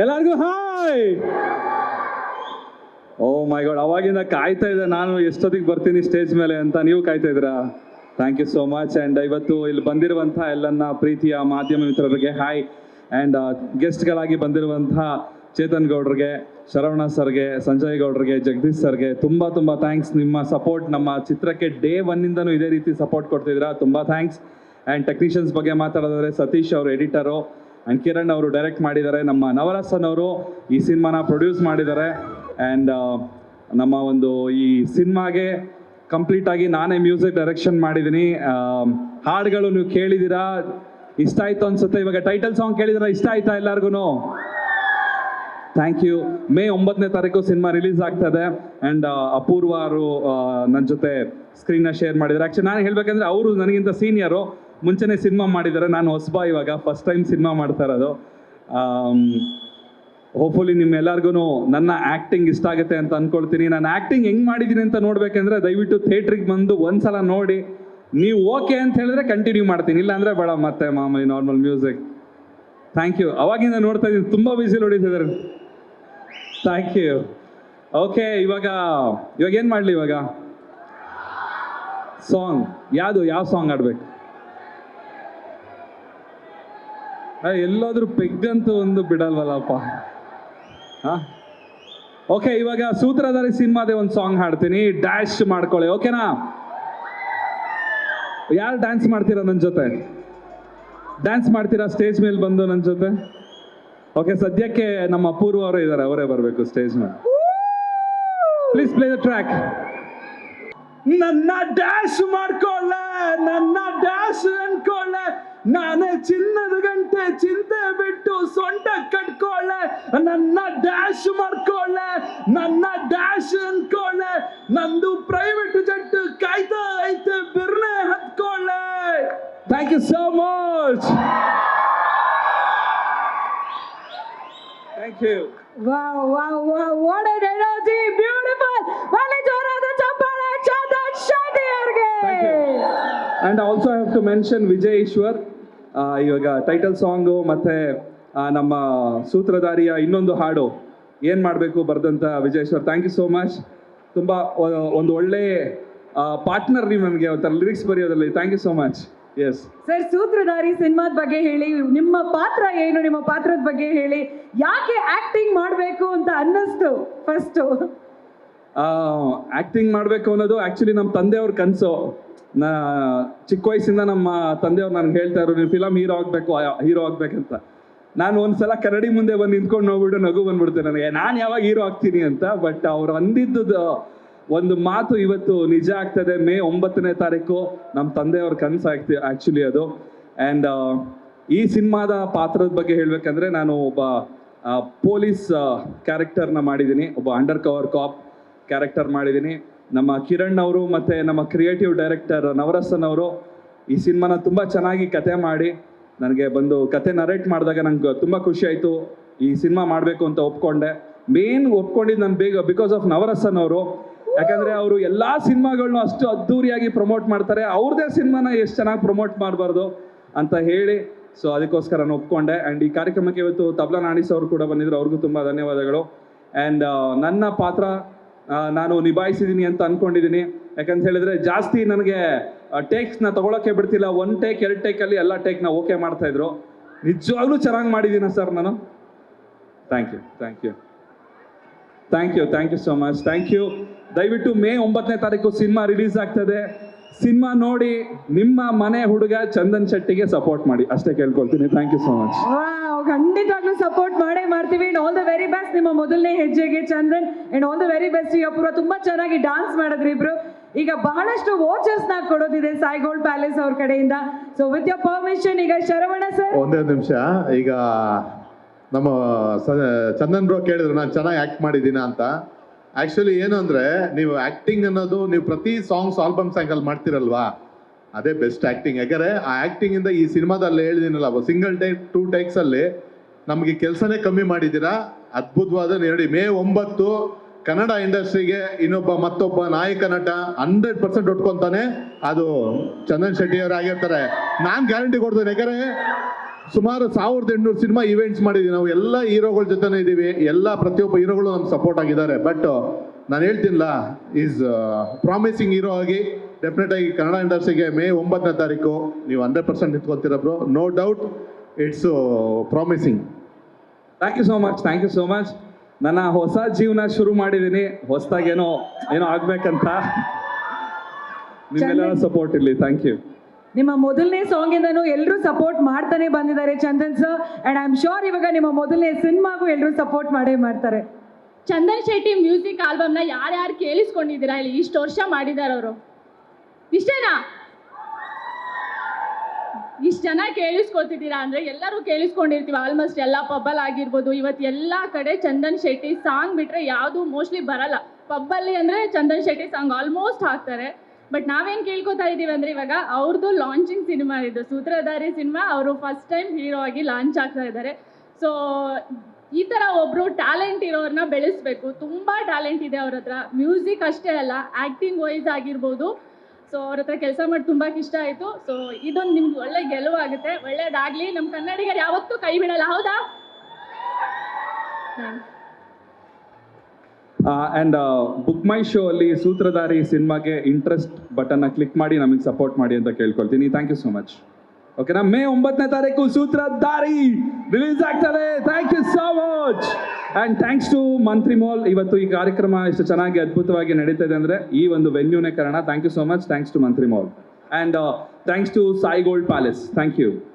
ಎಲ್ಲರಿಗೂ ಹಾಯ್. ಓ ಮೈ ಗಾಡ್, ಅವಾಗಿಂದ ಕಾಯ್ತಾ ಇದೆ ನಾನು ಎಷ್ಟೊತ್ತಿಗೆ ಬರ್ತೀನಿ ಸ್ಟೇಜ್ ಮೇಲೆ ಅಂತ. ನೀವು ಕಾಯ್ತಾ ಇದ್ದೀರಾ? Thank you so much. And ಇವತ್ತು ಇಲ್ಲಿ ಬಂದಿರುವಂಥ ಎಲ್ಲನ್ನ ಪ್ರೀತಿಯ ಮಾಧ್ಯಮ ಮಿತ್ರರಿಗೆ ಹಾಯ್. ಆ್ಯಂಡ್ ಗೆಸ್ಟ್ಗಳಾಗಿ ಬಂದಿರುವಂಥ ಚೇತನ್ ಗೌಡ್ರಿಗೆ, ಶರವಣ ಸರ್ಗೆ, ಸಂಜಯ್ ಗೌಡ್ರಿಗೆ, ಜಗದೀಶ್ ಸರ್ಗೆ ತುಂಬ ತುಂಬ ಥ್ಯಾಂಕ್ಸ್. ನಿಮ್ಮ ಸಪೋರ್ಟ್ ನಮ್ಮ ಚಿತ್ರಕ್ಕೆ ಡೇ ಒನ್ನಿಂದನೂ ಇದೇ ರೀತಿ ಸಪೋರ್ಟ್ ಕೊಡ್ತಿದ್ದೀರಾ, ತುಂಬ ಥ್ಯಾಂಕ್ಸ್. ಆ್ಯಂಡ್ ಟೆಕ್ನಿಷಿಯನ್ಸ್ ಬಗ್ಗೆ ಮಾತಾಡೋದಾದ್ರೆ ಸತೀಶ್ ಅವರು ಎಡಿಟರು, ಆ್ಯಂಡ್ ಕಿರಣ್ ಅವರು ಡೈರೆಕ್ಟ್ ಮಾಡಿದ್ದಾರೆ. ನಮ್ಮ ನವರಸನ್ ಅವರು ಈ ಸಿನಿಮಾನ ಪ್ರೊಡ್ಯೂಸ್ ಮಾಡಿದ್ದಾರೆ. ಆ್ಯಂಡ್ ನಮ್ಮ ಒಂದು ಈ ಸಿನಿಮಾಗೆ ಕಂಪ್ಲೀಟಾಗಿ ನಾನೇ ಮ್ಯೂಸಿಕ್ ಡೈರೆಕ್ಷನ್ ಮಾಡಿದ್ದೀನಿ. ಹಾಡುಗಳು ನೀವು ಕೇಳಿದ್ದೀರಾ, ಇಷ್ಟ ಆಯಿತು ಅನ್ಸುತ್ತೆ. ಇವಾಗ ಟೈಟಲ್ ಸಾಂಗ್ ಕೇಳಿದ್ದೀರಾ, ಇಷ್ಟ ಆಯ್ತಾ ಎಲ್ಲರಿಗೂ? Thank you. ಮೇ 9ನೇ ತಾರೀಕು ಸಿನಿಮಾ ರಿಲೀಸ್ ಆಗ್ತದೆ. ಆ್ಯಂಡ್ ಅಪೂರ್ವ ಅವರು ನನ್ನ ಜೊತೆ ಸ್ಕ್ರೀನ್ನ ಶೇರ್ ಮಾಡಿದ್ದಾರೆ. ಆ್ಯಕ್ಚುಲಿ ನಾನು ಹೇಳಬೇಕಂದ್ರೆ ಅವರು ನನಗಿಂತ ಸೀನಿಯರು, ಮುಂಚೆನೇ ಸಿನಿಮಾ ಮಾಡಿದ್ದಾರೆ. ನಾನು ಹೊಸಬ, ಇವಾಗ ಫಸ್ಟ್ ಟೈಮ್ ಸಿನಿಮಾ ಮಾಡ್ತಾ ಇರೋದು. ಹೋಪ್ಫುಲಿ ನಿಮ್ಮೆಲ್ಲರಿಗೂ ನನ್ನ ಆ್ಯಕ್ಟಿಂಗ್ ಇಷ್ಟ ಆಗುತ್ತೆ ಅಂತ ಅಂದ್ಕೊಳ್ತೀನಿ. ನಾನು ಆ್ಯಕ್ಟಿಂಗ್ ಹೆಂಗೆ ಮಾಡಿದ್ದೀನಿ ಅಂತ ನೋಡಬೇಕಂದ್ರೆ ದಯವಿಟ್ಟು ಥಿಯೇಟ್ರಿಗೆ ಬಂದು ಒಂದ್ಸಲ ನೋಡಿ. ನೀವು ಓಕೆ ಅಂತ ಹೇಳಿದ್ರೆ ಕಂಟಿನ್ಯೂ ಮಾಡ್ತೀನಿ, ಇಲ್ಲಾಂದರೆ ಬೇಡ ಮತ್ತೆ ಮಾಮೂಲಿ ನಾರ್ಮಲ್ ಮ್ಯೂಸಿಕ್. Thank you. ಅವಾಗಿಂದ ನೋಡ್ತಾ ಇದ್ದೀನಿ, ತುಂಬ ಬಿಸಿಲ್ ಹೊಡಿತಿದ್ದಾರೆ. Thank you. ಓಕೆ, ಇವಾಗ ಏನು ಮಾಡಲಿ? ಇವಾಗ ಸಾಂಗ್ ಯಾವ ಸಾಂಗ್ ಆಡ್ಬೇಕು? ಎಲ್ಲಾದ್ರೂ ಪೆಗ್ಗಂತೂ ಒಂದು ಬಿಡಲ್ವಲ್ಲಪ್ಪ. ಹಾಂ, ಓಕೆ. ಇವಾಗ ಸೂತ್ರಧಾರಿ ಸಿನಿಮಾದೇ ಒಂದು ಸಾಂಗ್ ಹಾಡ್ತೀನಿ, ಡ್ಯಾಶ್ ಮಾಡ್ಕೊಳ್ಳಿ. ಓಕೆನಾ? ಯಾರು ಡ್ಯಾನ್ಸ್ ಮಾಡ್ತೀರಾ ನನ್ನ ಜೊತೆ? ಡ್ಯಾನ್ಸ್ ಮಾಡ್ತೀರಾ ಸ್ಟೇಜ್ ಮೇಲೆ ಬಂದು ನನ್ನ ಜೊತೆ? ಓಕೆ, ಸದ್ಯಕ್ಕೆ ನಮ್ಮ ಅಪೂರ್ವ ಅವರೇ ಇದ್ದಾರೆ, ಅವರೇ ಬರಬೇಕು ಸ್ಟೇಜ್ ಮೇಲೆ. Please play the track. ನನ್ನ ಡ್ಯಾಶ್ ಮಾಡ್ಕೊಳ್ಳೆ, ನನ್ನ ಡ್ಯಾಶ್ ಅನ್ಕೊಳ್ಳೆ, ನಾನೇ ಚಿನ್ನದ ಗಂಟೆ ಚಿಂತೆ ಬಿಟ್ಟು ಸೊಂಟ ಕಟ್ಕೊಳ್ಳೆ. ನನ್ನ ಡ್ಯಾಶ್ ಮಾಡ್ಕೊಳ್ಳೆ, ನನ್ನ ಡ್ಯಾಶ್ ಅನ್ಕೊಳ್ಳೆ, ನಂದು ಪ್ರೈವೇಟ್ ಜೆಟ್ ಕಾಯ್ತಾ ಐತೆ, ಬಿರ್ನೆ ಹತ್ಕೊಳ್ಳೆ. Thank you so much. Thank you. Wow wow wow, what an energy, beautiful. ಒಳ್ಳೆ ಜೋರಾದ ಚಪ್ಪಾಳೆ ಚಂದನ್ ಶೆಟ್ಟಿ ಅವರಿಗೆ. And also I have to mention Vijay Eshwar. ಇವಾಗ ಟೈಟಲ್ ಸಾಂಗು ಮತ್ತು ನಮ್ಮ ಸೂತ್ರಧಾರಿಯ ಇನ್ನೊಂದು ಹಾಡು ಏನು ಮಾಡಬೇಕು ಬರೆದಂಥ Vijay Eshwar. Thank you so much. ತುಂಬ ಒಂದು ಒಳ್ಳೆ ಪಾರ್ಟ್ನರ್ ನೀವು ನನಗೆ ಒಂಥರ ಲಿರಿಕ್ಸ್ ಬರೆಯೋದ್ರಲ್ಲಿ. Thank you so much. Yes sir, Sutradhari ಸಿನಿಮಾದ ಬಗ್ಗೆ ಹೇಳಿ, ನಿಮ್ಮ ಪಾತ್ರ ಏನು, ನಿಮ್ಮ ಪಾತ್ರದ ಬಗ್ಗೆ ಹೇಳಿ, ಯಾಕೆ ಆಕ್ಟಿಂಗ್ ಮಾಡಬೇಕು ಅಂತ ಅನ್ನಿಸ್ತು ಫಸ್ಟು? ಆ್ಯಕ್ಟಿಂಗ್ ಮಾಡಬೇಕು ಅನ್ನೋದು ಆ್ಯಕ್ಚುಲಿ ನಮ್ಮ ತಂದೆಯವ್ರ ಕನಸು. ಚಿಕ್ಕ ವಯಸ್ಸಿಂದ ನಮ್ಮ ತಂದೆಯವ್ರು ನನಗೆ ಹೇಳ್ತಾ ಇದ್ರು, ನೀವು ಫಿಲಮ್ ಹೀರೋ ಆಗಬೇಕಂತ. ನಾನು ಒಂದ್ಸಲ ಕನ್ನಡಿ ಮುಂದೆ ಬಂದು ನಿಂತ್ಕೊಂಡು ನೋಡ್ಬಿಟ್ಟು ನಗು ಬಂದ್ಬಿಡ್ತೆ ನನಗೆ, ನಾನು ಯಾವಾಗ ಹೀರೋ ಆಗ್ತೀನಿ ಅಂತ. ಬಟ್ ಅವ್ರು ಅಂದಿದ್ದು ಒಂದು ಮಾತು ಇವತ್ತು ನಿಜ ಆಗ್ತದೆ. ಮೇ 9ನೇ ತಾರೀಕು ನಮ್ಮ ತಂದೆಯವ್ರ ಕನಸಾಗ್ತಿ ಆ್ಯಕ್ಚುಲಿ ಅದು. ಆ್ಯಂಡ್ ಈ ಸಿನಿಮಾದ ಪಾತ್ರದ ಬಗ್ಗೆ ಹೇಳಬೇಕಂದ್ರೆ, ನಾನು ಒಬ್ಬ ಪೊಲೀಸ್ ಕ್ಯಾರೆಕ್ಟರ್ನ ಮಾಡಿದ್ದೀನಿ, ಒಬ್ಬ ಅಂಡರ್ ಕವರ್ ಕಾಪ್ ಕ್ಯಾರೆಕ್ಟರ್ ಮಾಡಿದ್ದೀನಿ. ನಮ್ಮ ಕಿರಣ್ ಅವರು ಮತ್ತು ನಮ್ಮ ಕ್ರಿಯೇಟಿವ್ ಡೈರೆಕ್ಟರ್ ನವರಸನ್ ಅವರು ಈ ಸಿನಿಮಾನ ತುಂಬ ಚೆನ್ನಾಗಿ ಕತೆ ಮಾಡಿ ನನಗೆ ಬಂದು ಕತೆ ನರೇಟ್ ಮಾಡಿದಾಗ ನಂಗೆ ತುಂಬ ಖುಷಿ ಆಯಿತು. ಈ ಸಿನಿಮಾ ಮಾಡಬೇಕು ಅಂತ ಒಪ್ಕೊಂಡೆ. ಮೇನ್ ಒಪ್ಕೊಂಡಿದ್ದು ನಾನು ಬಿಕಾಸ್ ಆಫ್ ನವರಸನ್ ಅವರು. ಯಾಕಂದರೆ ಅವರು ಎಲ್ಲ ಸಿನಿಮಾಗಳನ್ನೂ ಅಷ್ಟು ಅದ್ಧೂರಿಯಾಗಿ ಪ್ರಮೋಟ್ ಮಾಡ್ತಾರೆ, ಅವ್ರದ್ದೇ ಸಿನಿಮಾನ ಎಷ್ಟು ಚೆನ್ನಾಗಿ ಪ್ರಮೋಟ್ ಮಾಡಬಾರ್ದು ಅಂತ ಹೇಳಿ, ಸೊ ಅದಕ್ಕೋಸ್ಕರ ನಾನು ಒಪ್ಕೊಂಡೆ. ಆ್ಯಂಡ್ ಈ ಕಾರ್ಯಕ್ರಮಕ್ಕೆ ಇವತ್ತು ತಬ್ಲಾ ನಾಣಿಸ್ ಅವರು ಕೂಡ ಬಂದಿದ್ರು, ಅವ್ರಿಗೂ ತುಂಬ ಧನ್ಯವಾದಗಳು. ಆ್ಯಂಡ್ ನನ್ನ ಪಾತ್ರ ನಾನು ನಿಭಾಯಿಸಿದ್ದೀನಿ ಅಂತ ಅಂದ್ಕೊಂಡಿದ್ದೀನಿ. ಯಾಕಂತ ಹೇಳಿದ್ರೆ ಜಾಸ್ತಿ ನನಗೆ ಟೇಕ್ಸ್ನ ತೊಗೊಳಕ್ಕೆ ಬಿಡ್ತಿಲ್ಲ. 1 ಟೇಕ್ 2 ಟೇಕಲ್ಲಿ ಎಲ್ಲ ಟೇಕ್ನ ಓಕೆ ಮಾಡ್ತಾಯಿದ್ರು. ನಿಜವಾಗ್ಲೂ ಚೆನ್ನಾಗಿ ಮಾಡಿದ್ದೀನಿ ಸರ್ ನಾನು. Thank you thank you thank you thank you so much. Thank you. ದಯವಿಟ್ಟು ಮೇ 9ನೇ ತಾರೀಕು ಸಿನಿಮಾ ರಿಲೀಸ್ ಆಗ್ತದೆ. ಸಿನಿಮಾ ನೋಡಿ ನಿಮ್ಮ ಮನೆ ಹುಡುಗ ಚಂದನ್ ಶೆಟ್ಟಿಗೆ ಸಪೋರ್ಟ್ ಮಾಡಿ, ಅಷ್ಟೇ ಕೇಳ್ಕೊಳ್ತೀನಿ. Thank you so much. Wow, ಖಂಡಿತವಾಗ್ಲೂ ಸಪೋರ್ಟ್ ಮಾಡೇ ಮಾಡ್ತೀವಿ. And all the very best ನಿಮ್ಮ ಮೊದಲನೇ ಹೆಜ್ಜೆಗೆ Chandan. And all the very best Apoorva. ತುಂಬಾ ಚೆನ್ನಾಗಿ ಡಾನ್ಸ್ ಮಾಡಿದ್ರಿ ಇಬ್ರು. ಈಗ ಬಹಳಷ್ಟು ವಾಚರ್ಸ್ ನ ಕೊಡೋದಿದೆ ಸಾಯಿ ಗೋಲ್ಡ್ ಪ್ಯಾಲೇಸ್ ಅವ್ರ ಕಡೆಯಿಂದ. ಸೊ ವಿತ್ ಯೋರ್ ಪರ್ಮಿಷನ್ ಈಗ ಶರವಣ ಸರ್. ಒಂದೇ ನಿಮಿಷ. ಈಗ ನಮ್ಮ ಚಂದನ್ ಬ್ರೋ ಕೇಳಿದ್ರು ನಾನು ಚೆನ್ನಾಗಿ ಆಕ್ಟ್ ಮಾಡಿದ್ದೀನ ಅಂತ. ಆಕ್ಚುಲಿ ಏನು ಅಂದ್ರೆ, ನೀವು ಆಕ್ಟಿಂಗ್ ಅನ್ನೋದು ನೀವು ಪ್ರತಿ ಸಾಂಗ್ಸ್ ಆಲ್ಬಮ್ ಸಾಂಗಲ್ಲಿ ಮಾಡ್ತಿರಲ್ವಾ, ಅದೇ ಬೆಸ್ಟ್ ಆಕ್ಟಿಂಗ್. ಯಾಕಂದ್ರೆ ಆ ಆಕ್ಟಿಂಗ್ ಇಂದ ಈ ಸಿನಿಮಾದಲ್ಲಿ ಹೇಳಿದಿನಲ್ಲ, ಸಿಂಗಲ್ ಟೇಕ್ 2 ಟೇಕ್ಸ್ ಅಲ್ಲಿ ನಮಗೆ ಕೆಲಸನೇ ಕಮ್ಮಿ ಮಾಡಿದ್ದೀರಾ. ಅದ್ಭುತವಾದ ನೋಡಿ. ಮೇ 9 ಕನ್ನಡ ಇಂಡಸ್ಟ್ರಿಗೆ ಮತ್ತೊಬ್ಬ ನಾಯಕ ನಟ 100% ಒಟ್ಕೊಂತಾನೆ, ಅದು ಚಂದನ್ ಶೆಟ್ಟಿ ಅವರು ಆಗಿರ್ತಾರೆ. ನಾನು ಗ್ಯಾರಂಟಿ ಕೊಡ್ತೇನೆ. ಯಾಕಂದ್ರೆ ಸುಮಾರು 1800 ಸಿನಿಮಾ ಇವೆಂಟ್ಸ್ ಮಾಡಿದ್ದೀವಿ ನಾವು, ಎಲ್ಲ ಹೀರೋಗಳ ಜೊತೆನೇ ಇದ್ದೀವಿ, ಎಲ್ಲ ಪ್ರತಿಯೊಬ್ಬ ಹೀರೋಗಳು ನಮ್ಗೆ ಸಪೋರ್ಟ್ ಆಗಿದ್ದಾರೆ. ಬಟ್ ನಾನು ಹೇಳ್ತೀನಿಲ್ಲ, ಈಸ್ ಪ್ರಾಮಿಸಿಂಗ್ ಹೀರೋ ಆಗಿ ಡೆಫಿನೆಟ್ ಆಗಿ ಕನ್ನಡ ಇಂಡಸ್ಟ್ರಿಗೆ ಮೇ 9ನೇ ತಾರೀಕು ನೀವು 100% ನಿಂತ್ಕೊತೀರ bro, no doubt. It's promising. Thank you so much. ನನ್ನ ಹೊಸ ಜೀವನ ಶುರು ಮಾಡಿದ್ದೀನಿ, ಹೊಸದಾಗೇನೋ ಆಗ್ಬೇಕಂತ. ನಿಮ್ಮೆಲ್ಲರ ಸಪೋರ್ಟ್ ಇರಲಿ. Thank you. ನಿಮ್ಮ ಮೊದಲನೇ ಸಾಂಗ್ ಇಂದನೂ ಎಲ್ಲರೂ ಸಪೋರ್ಟ್ ಮಾಡ್ತಾನೆ ಬಂದಿದ್ದಾರೆ Chandan sir, and I am sure ಇವಾಗ ನಿಮ್ಮ ಮೊದಲನೇ ಸಿನಿಮಾಗೂ ಎಲ್ಲರೂ ಸಪೋರ್ಟ್ ಮಾಡೇ ಮಾಡ್ತಾರೆ. ಚಂದನ್ ಶೆಟ್ಟಿ ಮ್ಯೂಸಿಕ್ ಆಲ್ಬಮ್ನ ಯಾರ್ಯಾರು ಕೇಳಿಸ್ಕೊಂಡಿದ್ದೀರಾ ಇಲ್ಲಿ? ಇಷ್ಟು ವರ್ಷ ಮಾಡಿದ್ದಾರೆ ಅವರು, ಇಷ್ಟೇನಾ? ಇಷ್ಟು ಜನ ಕೇಳಿಸ್ಕೊತಿದ್ದೀರಾ ಅಂದರೆ ಎಲ್ಲರೂ ಕೇಳಿಸ್ಕೊಂಡಿರ್ತೀವಿ ಆಲ್ಮೋಸ್ಟ್ ಎಲ್ಲ ಪಬ್ಬಲ್ಲಿ ಆಗಿರ್ಬೋದು. ಇವತ್ತು ಎಲ್ಲ ಕಡೆ ಚಂದನ್ ಶೆಟ್ಟಿ ಸಾಂಗ್ ಬಿಟ್ಟರೆ ಯಾವುದು ಮೋಸ್ಟ್ಲಿ ಬರಲ್ಲ. ಪಬ್ಬಲ್ಲಿ ಅಂದರೆ ಚಂದನ್ ಶೆಟ್ಟಿ ಸಾಂಗ್ ಆಲ್ಮೋಸ್ಟ್ ಹಾಕ್ತಾರೆ. ಬಟ್ ನಾವೇನು ಕೇಳ್ಕೊತಾ ಇದ್ದೀವಿ ಅಂದರೆ ಇವಾಗ ಅವ್ರದ್ದು ಲಾಂಚಿಂಗ್ ಸಿನಿಮಾ ಇದು ಸೂತ್ರಧಾರಿ ಸಿನಿಮಾ, ಅವರು ಫಸ್ಟ್ ಟೈಮ್ ಹೀರೋ ಆಗಿ ಲಾಂಚ್ ಆಗ್ತಾ ಇದ್ದಾರೆ. ಸೊ ಈ ಥರ ಒಬ್ಬರು ಟ್ಯಾಲೆಂಟ್ ಇರೋರನ್ನ ಬೆಳೆಸಬೇಕು. ತುಂಬ ಟ್ಯಾಲೆಂಟ್ ಇದೆ ಅವ್ರ ಹತ್ರ, ಮ್ಯೂಸಿಕ್ ಅಷ್ಟೇ ಅಲ್ಲ, ಆ್ಯಕ್ಟಿಂಗ್ ವೈಸ್ ಆಗಿರ್ಬೋದು. ಸೊ ಅವ್ರ ಹತ್ರ ಕೆಲಸ ಮಾಡಿ ತುಂಬ ಇಷ್ಟ ಆಯಿತು. ಸೊ ಇದೊಂದು ನಿಮ್ಗೆ ಒಳ್ಳೆ ಗೆಲುವಾಗುತ್ತೆ, ಒಳ್ಳೇದಾಗಲಿ. ನಮ್ಮ ಕನ್ನಡಿಗರು ಯಾವತ್ತೂ ಕೈ ಬಿಡಲ್ಲ, ಹೌದಾ? ಆ್ಯಂಡ್ ಬುಕ್ ಮೈ ಶೋ ಅಲ್ಲಿ ಸೂತ್ರಧಾರಿ ಸಿನಿಮಾಗೆ ಇಂಟ್ರೆಸ್ಟ್ ಬಟನ್ನ ಕ್ಲಿಕ್ ಮಾಡಿ ನಮಗೆ ಸಪೋರ್ಟ್ ಮಾಡಿ ಅಂತ ಕೇಳ್ಕೊಳ್ತೀನಿ. Thank you so much. ಓಕೆನಾ? ಮೇ 9ನೇ ತಾರೀಕು ಸೂತ್ರಧಾರಿ ರಿಲೀಸ್ ಆಗ್ತದೆ. Thank you so much. And thanks to Mantri Mall. ಇವತ್ತು ಈ ಕಾರ್ಯಕ್ರಮ ಎಷ್ಟು ಚೆನ್ನಾಗಿ ಅದ್ಭುತವಾಗಿ ನಡೀತದೆ ಅಂದರೆ ಈ ಒಂದು ವೆನ್ಯೂನೇ ಕಾರಣ. Thank you so much. Thanks to Mantri Mall and thanks to Sai Gold Palace. Thank you.